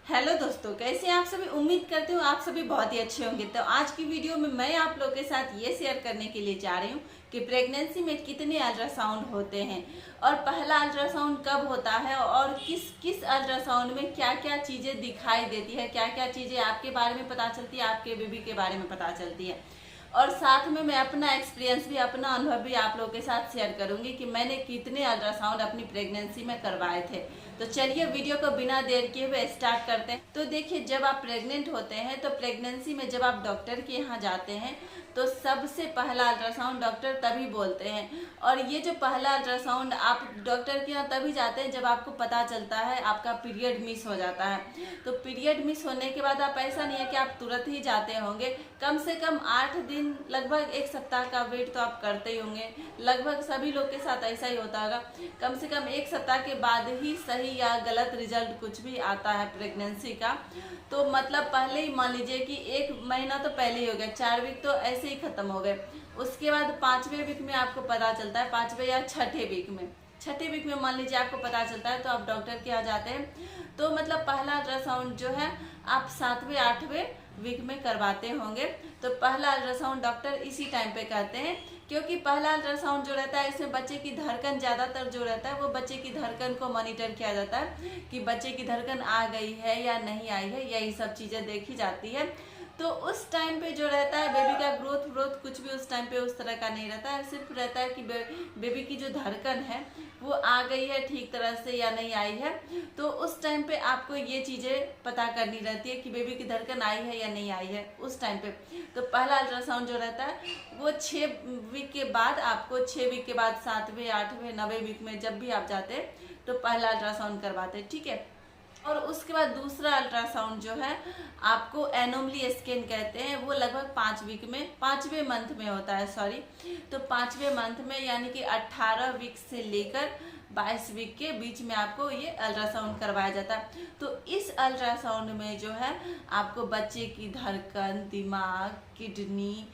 Hello दोस्तों, कैसे हैं आप सभी। उम्मीद करती हूँ आप सभी बहुत ही अच्छे होंगे। तो आज की वीडियो में मैं आप लोगों के साथ ये शेयर करने के लिए जा रही हूँ कि प्रेगनेंसी में कितने अल्ट्रासाउंड होते हैं और पहला अल्ट्रासाउंड कब होता है और किस किस अल्ट्रासाउंड में क्या क्या चीजें दिखाई देती है, क्या क्या चीजें आपके बारे में पता चलती है, आपके बेबी के बारे में पता चलती है। और साथ में मैं अपना एक्सपीरियंस भी, अपना अनुभव भी आप लोगों के साथ शेयर करूंगी कि मैंने कितने अल्ट्रासाउंड अपनी प्रेगनेंसी में करवाए थे। तो चलिए वीडियो को बिना देर किए हुए स्टार्ट करते हैं। तो देखिए, जब आप प्रेग्नेंट होते हैं तो प्रेगनेंसी में जब आप डॉक्टर के यहाँ जाते हैं तो सबसे पहला अल्ट्रासाउंड डॉक्टर तभी बोलते हैं। और ये जो पहला अल्ट्रासाउंड आप डॉक्टर के यहाँ तभी जाते हैं जब आपको पता चलता है आपका पीरियड मिस हो जाता है। तो पीरियड मिस होने के बाद आप, ऐसा नहीं है कि आप तुरंत ही जाते होंगे, कम से कम 8 दिन, लगभग 1 सप्ताह का वेट तो आप करते ही होंगे। लगभग सभी लोग के साथ ऐसा ही होता होगा। कम से कम 1 सप्ताह के बाद ही सही या गलत रिजल्ट कुछ भी आता है प्रेगनेंसी का। तो मतलब पहले ही मान लीजिए कि 1 महीना तो पहले ही हो गया, 4 वीक तो ऐसे ही खत्म हो गए। उसके बाद 5वें वीक में आपको पता चलता है, 5वें या 6ठे वीक में, 6ठे वीक में मान लीजिए आपको पता चलता है, तो आप डॉक्टर के यहाँ जाते हैं। तो मतलब पहला अल्ट्रासाउंड जो है आप 7वें 8वें वीक में करवाते होंगे। तो पहला अल्ट्रासाउंड डॉक्टर इसी टाइम पे करते हैं, क्योंकि पहला अल्ट्रासाउंड जो रहता है इसमें बच्चे की धड़कन, ज्यादातर जो रहता है वो बच्चे की धड़कन को मॉनिटर किया जाता है कि बच्चे की धड़कन आ गई है या नहीं आई है, यही सब चीजें देखी जाती है। तो उस टाइम पे जो रहता है बेबी का ग्रोथ कुछ भी उस टाइम पे उस तरह का नहीं रहता है। सिर्फ रहता है कि बेबी की जो धड़कन है वो आ गई है ठीक तरह से या नहीं आई है। तो उस टाइम पे आपको ये चीजें पता करनी रहती है कि बेबी की धड़कन आई है या नहीं आई है उस टाइम पे। तो पहला अल्ट्रासाउंड जो रहता है वो 6 वीक के बाद, आपको 6 वीक के बाद 7वें 8वें 9वें वीक में जब भी आप जाते हैं तो पहला अल्ट्रासाउंड करवाते हैं, ठीक है। और उसके बाद दूसरा अल्ट्रासाउंड जो है आपको एनोमली स्कैन कहते हैं, वो लगभग 5 वीक में, 5वें मंथ में होता है, सॉरी। तो 5वें मंथ में यानी कि 18 वीक से लेकर 22 वीक के बीच में आपको ये अल्ट्रासाउंड करवाया जाता है। तो इस अल्ट्रासाउंड में जो है आपको बच्चे की धड़कन, दिमाग, किडनी,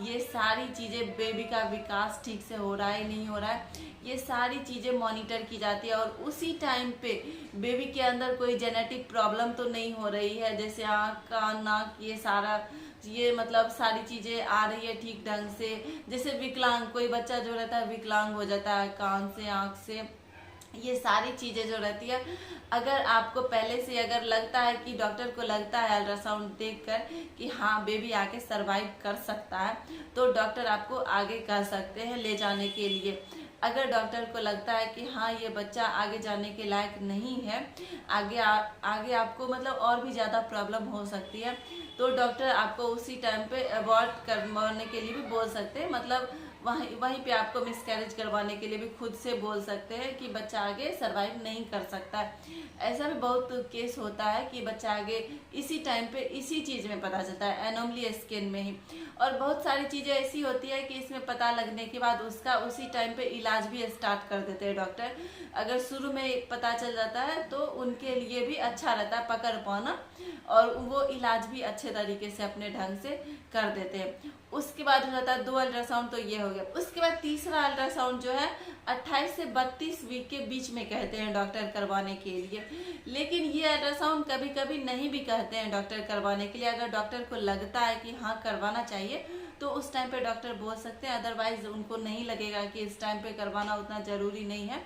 ये सारी चीजें, बेबी का विकास ठीक से हो रहा है नहीं हो रहा है, ये सारी चीजें मॉनिटर की जाती है। और उसी टाइम पे बेबी के अंदर कोई जेनेटिक प्रॉब्लम तो नहीं हो रही है, जैसे आँख, कान, नाक, ये सारा, ये मतलब सारी चीजें आ रही है ठीक ढंग से। जैसे विकलांग, कोई बच्चा जो रहता है विकलांग हो जाता है कान से, आँख से, ये सारी चीजें जो रहती है, अगर आपको पहले से अगर लगता है कि डॉक्टर को लगता है अल्ट्रासाउंड देखकर कि हाँ बेबी आगे सरवाइव कर सकता है, तो डॉक्टर आपको आगे कह सकते हैं ले जाने के लिए। अगर डॉक्टर को लगता है कि हाँ ये बच्चा आगे जाने के लायक नहीं है, आगे आपको मतलब और भी ज़्यादा प्रॉब्लम हो सकती है, तो डॉक्टर आपको उसी टाइम पे अबॉर्ट करवाने के लिए भी बोल सकते हैं। मतलब वहीं पे आपको मिसकैरेज करवाने के लिए भी खुद से बोल सकते हैं कि बच्चा आगे सरवाइव नहीं कर सकता। ऐसा भी बहुत केस होता है कि बच्चा आगे इसी टाइम पे इसी चीज में पता चलता है, एनोमली स्कैन में ही। और बहुत सारी चीजें ऐसी होती है कि इसमें पता लगने के बाद उसका उसी टाइम पे इलाज भी स्टार्ट कर देते हैं डॉक्टर। अगर शुरू में पता चल जाता है तो उनके लिए भी अच्छा रहता है पकड़ पाना, और वो इलाज भी अच्छे तरीके से अपने ढंग से कर देते हैं। उसके बाद हो जाता है 2 अल्ट्रासाउंड, तो ये हो गया। उसके बाद तीसरा अल्ट्रासाउंड जो है 28 से 32 वीक के बीच में कहते हैं डॉक्टर करवाने के लिए। लेकिन ये अल्ट्रासाउंड कभी कभी नहीं भी कहते हैं डॉक्टर करवाने के लिए। अगर डॉक्टर को लगता है कि हाँ करवाना चाहिए तो उस टाइम पे डॉक्टर बोल सकते हैं, अदरवाइज उनको नहीं लगेगा कि इस टाइम पे करवाना उतना जरूरी नहीं है,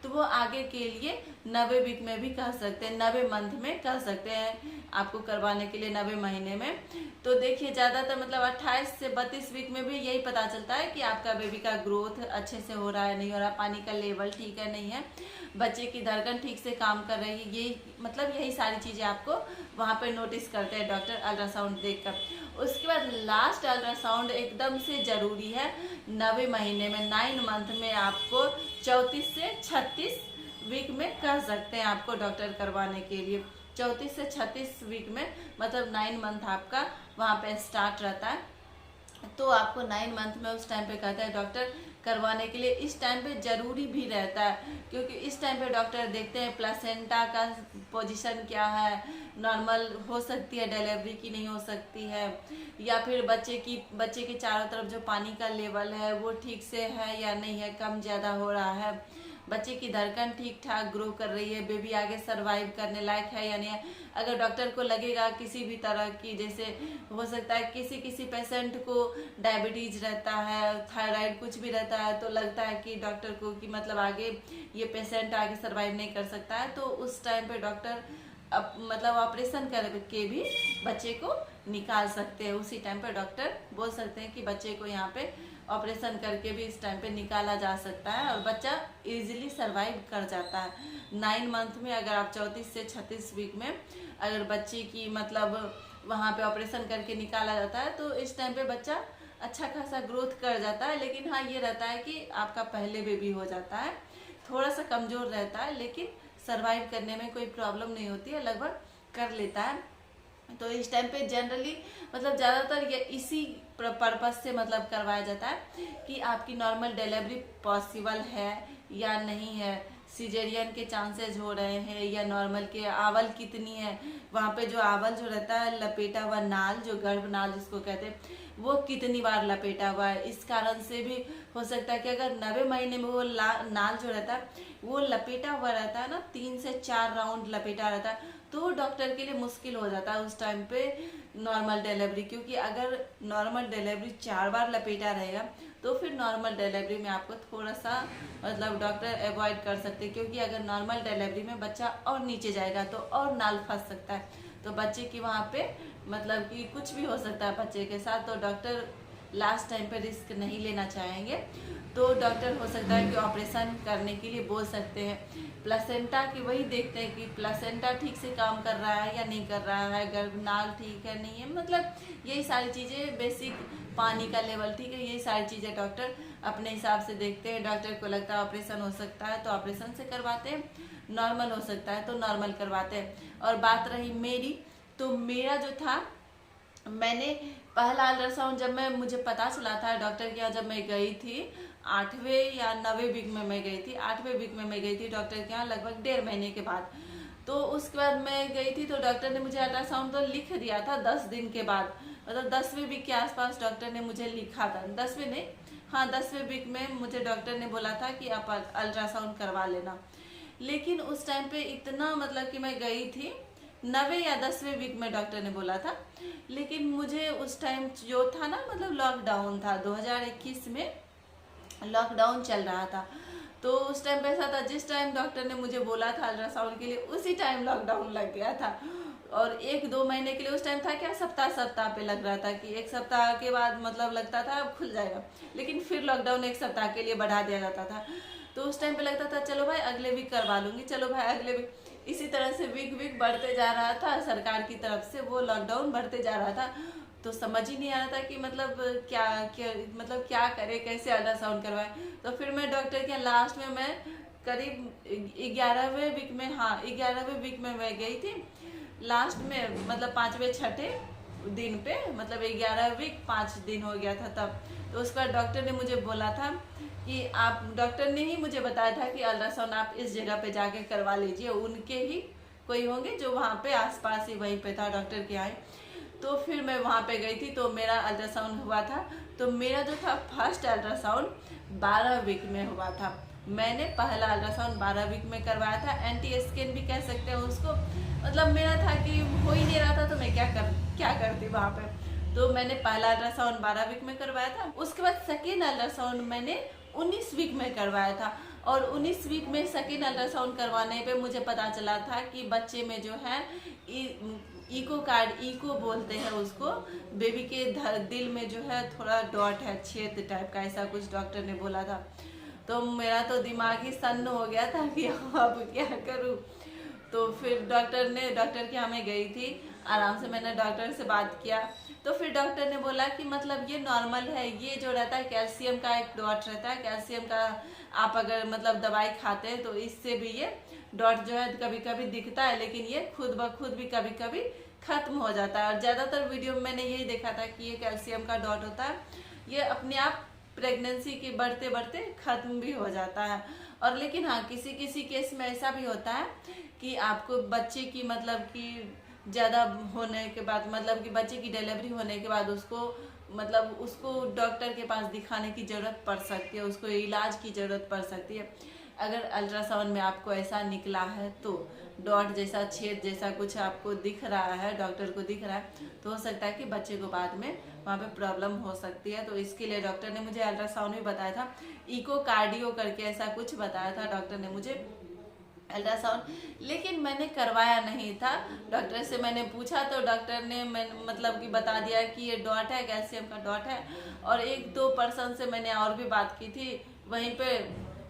तो वो आगे के लिए 90 वीक में भी कह सकते हैं, 90 मंथ में कह सकते हैं आपको करवाने के लिए, 90 महीने में। तो देखिए ज्यादातर मतलब 28 से 32 वीक में भी यही पता चलता है कि आपका बेबी का ग्रोथ अच्छे से हो रहा है नहीं हो रहा, पानी का लेवल ठीक है नहीं है, बच्चे की धड़कन ठीक से काम कर रही है, यही मतलब यही सारी चीजें आपको वहाँ पे नोटिस करते हैं डॉक्टर अल्ट्रासाउंड देखकर। उसके बाद लास्ट अल्ट्रासाउंड एकदम से जरूरी है 90 महीने में, 9 मंथ में आपको 34 से 36 वीक में कह सकते हैं आपको डॉक्टर करवाने के लिए। 34 से 36 वीक में मतलब 9 मंथ आपका वहाँ पे स्टार्ट रहता है। तो आपको 9 मंथ में उस टाइम पे कहता है डॉक्टर करवाने के लिए। इस टाइम पे जरूरी भी रहता है, क्योंकि इस टाइम पे डॉक्टर देखते हैं प्लासेंटा का पोजीशन क्या है, नॉर्मल हो सकती है डिलीवरी की नहीं हो सकती है, या फिर बच्चे के चारों तरफ जो पानी का लेवल है वो ठीक से है या नहीं है, कम ज़्यादा हो रहा है, बच्चे की धड़कन ठीक ठाक ग्रो कर रही है, बेबी आगे सरवाइव करने लायक है या नहीं है। अगर डॉक्टर को लगेगा किसी भी तरह की, जैसे हो सकता है किसी किसी पेशेंट को डायबिटीज रहता है, थायराइड कुछ भी रहता है, तो लगता है कि डॉक्टर को कि मतलब आगे ये पेशेंट आगे सरवाइव नहीं कर सकता है, तो उस टाइम पे डॉक्टर मतलब ऑपरेशन करके भी बच्चे को निकाल सकते हैं। उसी टाइम पे डॉक्टर बोल सकते हैं कि बच्चे को यहाँ पे ऑपरेशन करके भी इस टाइम पे निकाला जा सकता है और बच्चा इजीली सरवाइव कर जाता है। 9 मंथ में अगर आप 34 से 36 वीक में अगर बच्चे की मतलब वहाँ पे ऑपरेशन करके निकाला जाता है तो इस टाइम पे बच्चा अच्छा खासा ग्रोथ कर जाता है। लेकिन हाँ, ये रहता है कि आपका पहले बेबी हो जाता है, थोड़ा सा कमज़ोर रहता है, लेकिन सरवाइव करने में कोई प्रॉब्लम नहीं होती है, लगभग कर लेता है। तो इस टाइम पे जनरली मतलब ज़्यादातर ये इसी पर्पज से मतलब करवाया जाता है कि आपकी नॉर्मल डिलीवरी पॉसिबल है या नहीं है, सिजेरियन के चांसेस हो रहे हैं या नॉर्मल के, आवल कितनी है, वहाँ पे जो आवल जो रहता है लपेटा हुआ नाल, जो गर्भनाल जिसको कहते हैं, वो कितनी बार लपेटा हुआ है। इस कारण से भी हो सकता है कि अगर 90 महीने में वो नाल जो रहता है वो लपेटा हुआ रहता है ना, 3 से 4 राउंड लपेटा रहता है, तो डॉक्टर के लिए मुश्किल हो जाता है उस टाइम पे नॉर्मल डिलीवरी। क्योंकि अगर नॉर्मल डिलीवरी 4 बार लपेटा रहेगा तो फिर नॉर्मल डिलीवरी में आपको थोड़ा सा मतलब डॉक्टर अवॉइड कर सकते हैं, क्योंकि अगर नॉर्मल डिलीवरी में बच्चा और नीचे जाएगा तो और नाल फंस सकता है, तो बच्चे की वहाँ पे मतलब कि कुछ भी हो सकता है बच्चे के साथ, तो डॉक्टर लास्ट टाइम पे रिस्क नहीं लेना चाहेंगे। तो डॉक्टर हो सकता है कि ऑपरेशन करने के लिए बोल सकते हैं। प्लेसेंटा की वही देखते हैं कि प्लेसेंटा ठीक से काम कर रहा है या नहीं कर रहा है, गर्भनाल ठीक है नहीं है, मतलब यही सारी चीज़ें, बेसिक पानी का लेवल ठीक है, यही सारी चीज़ें डॉक्टर अपने हिसाब से देखते हैं। डॉक्टर को लगता है ऑपरेशन हो सकता है तो ऑपरेशन से करवाते हैं, नॉर्मल हो सकता है तो नॉर्मल करवाते हैं। और बात रही मेरी, तो मेरा जो था, मैंने पहला अल्ट्रासाउंड जब मुझे पता चला था डॉक्टर के यहाँ, जब मैं गई थी 8वें या 9वें वीक में मैं गई थी, 8वें वीक में मैं गई थी डॉक्टर के यहाँ, लगभग 1.5 महीने के बाद। तो उसके बाद मैं गई थी तो डॉक्टर ने मुझे अल्ट्रासाउंड तो लिख दिया था 10 दिन के बाद, मतलब 10वें वीक के आसपास डॉक्टर ने मुझे लिखा था, 10वें नहीं, हाँ 10वें वीक में मुझे डॉक्टर ने बोला था कि आप अल्ट्रासाउंड करवा लेना। लेकिन उस टाइम पे इतना मतलब कि मैं गई थी 9वें या 10वें वीक में डॉक्टर ने बोला था, लेकिन मुझे उस टाइम जो था ना, मतलब लॉकडाउन था, 2021 में लॉकडाउन चल रहा था, तो उस टाइम पे ऐसा था जिस टाइम डॉक्टर ने मुझे बोला था अल्ट्रासाउंड के लिए उसी टाइम लॉकडाउन लग गया था। और 1-2 महीने के लिए उस टाइम था क्या, सप्ताह पे लग रहा था कि 1 सप्ताह के बाद मतलब लगता था अब खुल जाएगा, लेकिन फिर लॉकडाउन 1 सप्ताह के लिए बढ़ा दिया जाता था। तो उस टाइम पे लगता था चलो भाई अगले वीक करवा लूंगी, चलो भाई अगले वीक, इसी तरह से वीक बढ़ते जा रहा था, सरकार की तरफ से वो लॉकडाउन बढ़ते जा रहा था। तो समझ ही नहीं आ रहा था कि मतलब क्या करे, कैसे अल्ट्रासाउंड करवाए। तो फिर मैं डॉक्टर के लास्ट में मैं करीब 11वें वीक में, हाँ 11वें वीक में मैं गई थी लास्ट में, मतलब 5वें-6ठे दिन पे, मतलब 11 वीक 5 दिन हो गया था तब। तो उसके बाद डॉक्टर ने मुझे बोला था कि आप, डॉक्टर ने ही मुझे बताया था कि अल्ट्रासाउंड आप इस जगह पे जाके करवा लीजिए, उनके ही कोई होंगे जो वहाँ पे आसपास ही वहीं पे था डॉक्टर के आए। तो फिर मैं वहाँ पे गई थी तो मेरा अल्ट्रासाउंड हुआ था। तो मेरा जो था फर्स्ट अल्ट्रासाउंड 12 वीक में हुआ था। मैंने पहला अल्ट्रासाउंड 12 वीक में करवाया था, एंटी स्कैन भी कह सकते हैं उसको। मतलब मेरा था कि हो ही नहीं रहा था तो मैं क्या करती वहाँ पे। तो मैंने पहला अल्ट्रासाउंड 12 वीक में करवाया था। उसके बाद सेकेंड अल्ट्रासाउंड मैंने 19 वीक में करवाया था। और 19 वीक में सेकेंड अल्ट्रासाउंड करवाने पे मुझे पता चला था कि बच्चे में जो है इको कार्ड, इको बोलते हैं उसको, बेबी के दिल में जो है थोड़ा डॉट है, छेद टाइप का, ऐसा कुछ डॉक्टर ने बोला था। तो मेरा तो दिमाग ही सन्न हो गया था कि अब क्या करूं। तो फिर डॉक्टर के यहाँ मैं गई थी, आराम से मैंने डॉक्टर से बात किया। तो फिर डॉक्टर ने बोला कि मतलब ये नॉर्मल है, ये जो रहता है कैल्शियम का एक डॉट रहता है, कैल्शियम का आप अगर मतलब दवाई खाते हैं तो इससे भी ये डॉट जो है कभी कभी दिखता है, लेकिन ये खुद ब खुद भी कभी कभी खत्म हो जाता है। और ज़्यादातर वीडियो में मैंने यही देखा था कि ये कैल्शियम का डॉट होता है, ये अपने आप प्रेगनेंसी के बढ़ते बढ़ते खत्म भी हो जाता है। और लेकिन हाँ, किसी किसी केस में ऐसा भी होता है कि आपको बच्चे की मतलब कि ज़्यादा होने के बाद, मतलब कि बच्चे की डिलीवरी होने के बाद उसको डॉक्टर के पास दिखाने की ज़रूरत पड़ सकती है, उसको इलाज की ज़रूरत पड़ सकती है। अगर अल्ट्रासाउंड में आपको ऐसा निकला है तो डॉट जैसा, छेद जैसा कुछ आपको दिख रहा है, डॉक्टर को दिख रहा है, तो हो सकता है कि बच्चे को बाद में वहाँ पे प्रॉब्लम हो सकती है। तो इसके लिए डॉक्टर ने मुझे अल्ट्रासाउंड भी बताया था, इको कार्डियो करके ऐसा कुछ बताया था डॉक्टर ने मुझे अल्ट्रासाउंड, लेकिन मैंने करवाया नहीं था। डॉक्टर से मैंने पूछा तो डॉक्टर ने मतलब कि बता दिया कि ये डॉट है, कैल्शियम का डॉट है। और 1-2 पर्सन से मैंने और भी बात की थी वहीं पे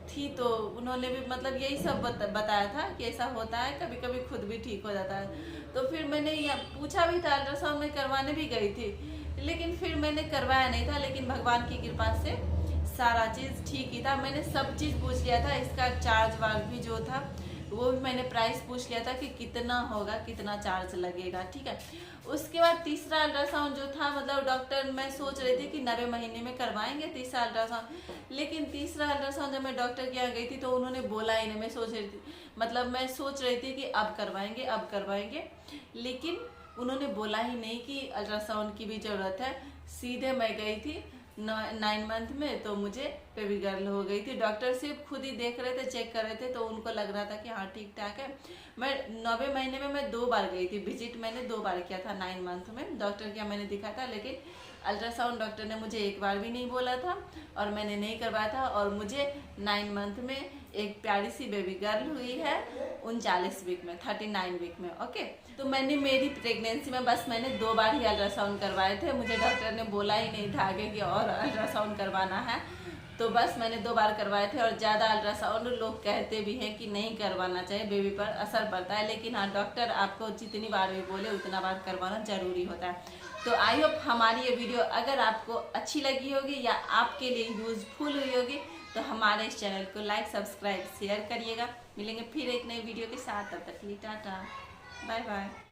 थी, तो उन्होंने भी मतलब यही सब बताया था कि ऐसा होता है, कभी कभी खुद भी ठीक हो जाता है। तो फिर मैंने पूछा भी था, अल्ट्रासाउंड में करवाने भी गई थी, लेकिन फिर मैंने करवाया नहीं था। लेकिन भगवान की कृपा से सारा चीज़ ठीक ही था। मैंने सब चीज़ पूछ लिया था, इसका चार्ज वार्ज भी जो था वो भी मैंने प्राइस पूछ लिया था कि कितना होगा, कितना चार्ज लगेगा, ठीक है। उसके बाद तीसरा अल्ट्रासाउंड जो था, मतलब डॉक्टर, मैं सोच रही थी कि 9वें महीने में करवाएंगे तीसरा अल्ट्रासाउंड, लेकिन तीसरा अल्ट्रासाउंड जब मैं डॉक्टर के यहाँ गई थी तो उन्होंने बोला ही नहीं। मैं सोच रही थी कि अब करवाएंगे, लेकिन उन्होंने बोला ही नहीं कि अल्ट्रासाउंड की भी ज़रूरत है। सीधे मैं गई थी 9 मंथ में, तो मुझे बेबी गर्ल हो गई थी। डॉक्टर सिर्फ खुद ही देख रहे थे, चेक कर रहे थे, तो उनको लग रहा था कि हाँ ठीक ठाक है। मैं 9वें महीने में मैं 2 बार गई थी, विजिट मैंने 2 बार किया था 9 मंथ में। डॉक्टर क्या मैंने दिखा था, लेकिन अल्ट्रासाउंड डॉक्टर ने मुझे 1 बार भी नहीं बोला था और मैंने नहीं करवाया था। और मुझे 9 मंथ में एक प्यारी सी बेबी गर्ल हुई है 39 वीक में, 39 वीक में, ओके। तो मैंने मेरी प्रेगनेंसी में बस मैंने 2 बार ही अल्ट्रासाउंड करवाए थे। मुझे डॉक्टर ने बोला ही नहीं था आगे कि और अल्ट्रासाउंड करवाना है, तो बस मैंने 2 बार करवाए थे। और ज़्यादा अल्ट्रासाउंड लोग कहते भी हैं कि नहीं करवाना चाहिए, बेबी पर असर पड़ता है, लेकिन हाँ डॉक्टर आपको जितनी बार भी बोले उतना बार करवाना जरूरी होता है। तो आई होप हमारी ये वीडियो अगर आपको अच्छी लगी होगी या आपके लिए यूजफुल हुई होगी, तो हमारे इस चैनल को लाइक, सब्सक्राइब, शेयर करिएगा। मिलेंगे फिर एक नई वीडियो के साथ, तब तक के लिए टाटा, बाय बाय।